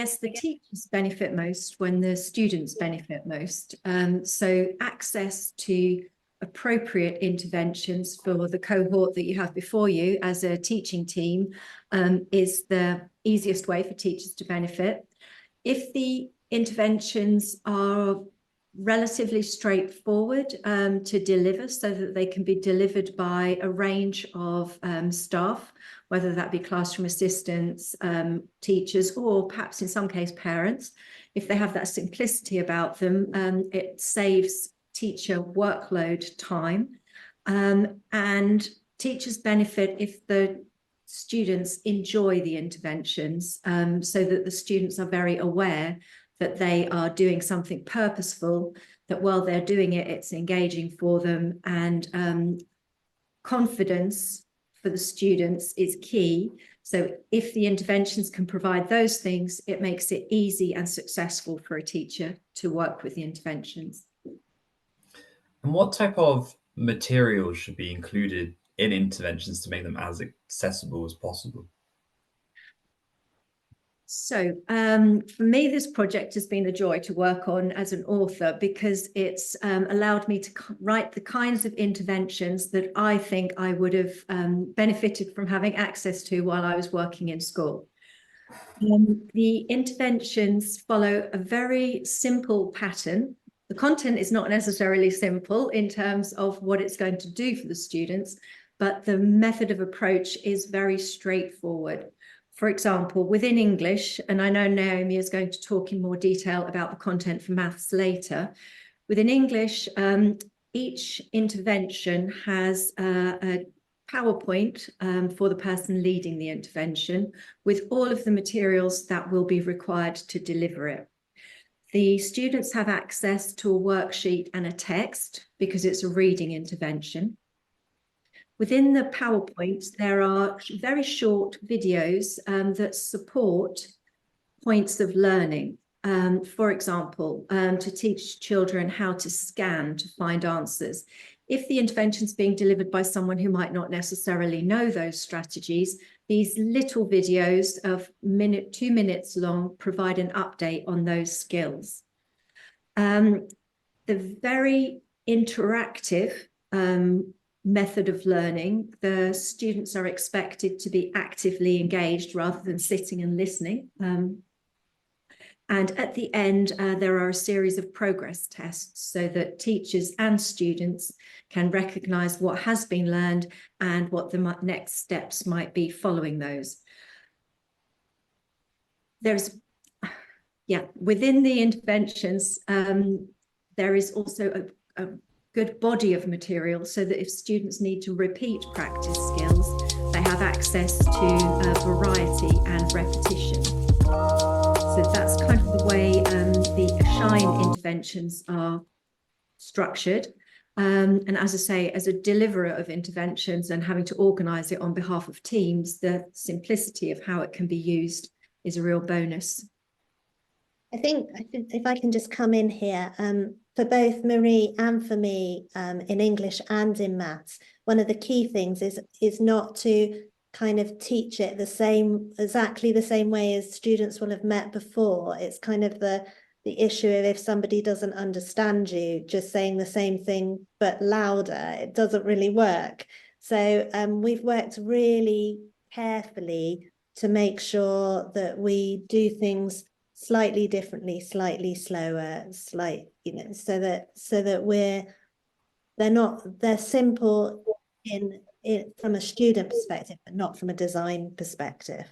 guess the teachers benefit most when the students benefit most. So access to appropriate interventions for the cohort that you have before you as a teaching team is the easiest way for teachers to benefit. If the interventions are relatively straightforward to deliver, so that they can be delivered by a range of staff, whether that be classroom assistants, teachers, or perhaps in some case parents. If they have that simplicity about them, it saves teacher workload time, and teachers benefit if the students enjoy the interventions, so that the students are very aware that they are doing something purposeful, that while they're doing it, it's engaging for them, and confidence for the students is key. So if the interventions can provide those things, it makes it easy and successful for a teacher to work with the interventions. And what type of materials should be included in interventions to make them as accessible as possible? So for me, this project has been a joy to work on as an author, because it's allowed me to write the kinds of interventions that I think I would have benefited from having access to while I was working in school. The interventions follow a very simple pattern. The content is not necessarily simple in terms of what it's going to do for the students, but the method of approach is very straightforward. For example, within English, and I know Naomi is going to talk in more detail about the content for maths later, within English, each intervention has a PowerPoint for the person leading the intervention with all of the materials that will be required to deliver it. The students have access to a worksheet and a text because it's a reading intervention. Within the PowerPoint, there are very short videos that support points of learning. For example, to teach children how to scan to find answers. If the intervention is being delivered by someone who might not necessarily know those strategies, these little videos of 2 minutes long provide an update on those skills. The very interactive method of learning, the students are expected to be actively engaged rather than sitting and listening. And at the end, there are a series of progress tests so that teachers and students can recognise what has been learned and what the next steps might be following those. Within the interventions, there is also a good body of material so that if students need to repeat practice skills, they have access to variety and repetition. So that's kind of the way the Shine interventions are structured. And as I say, as a deliverer of interventions and having to organise it on behalf of teams, the simplicity of how it can be used is a real bonus. I think if I can just come in here, for both Marie and for me, in English and in maths, one of the key things is not to kind of teach it exactly the same way as students will have met before. It's kind of the issue of if somebody doesn't understand you, just saying the same thing but louder, it doesn't really work. So we've worked really carefully to make sure that we do things slightly differently, slightly slower, so that they're simple in from a student perspective, but not from a design perspective.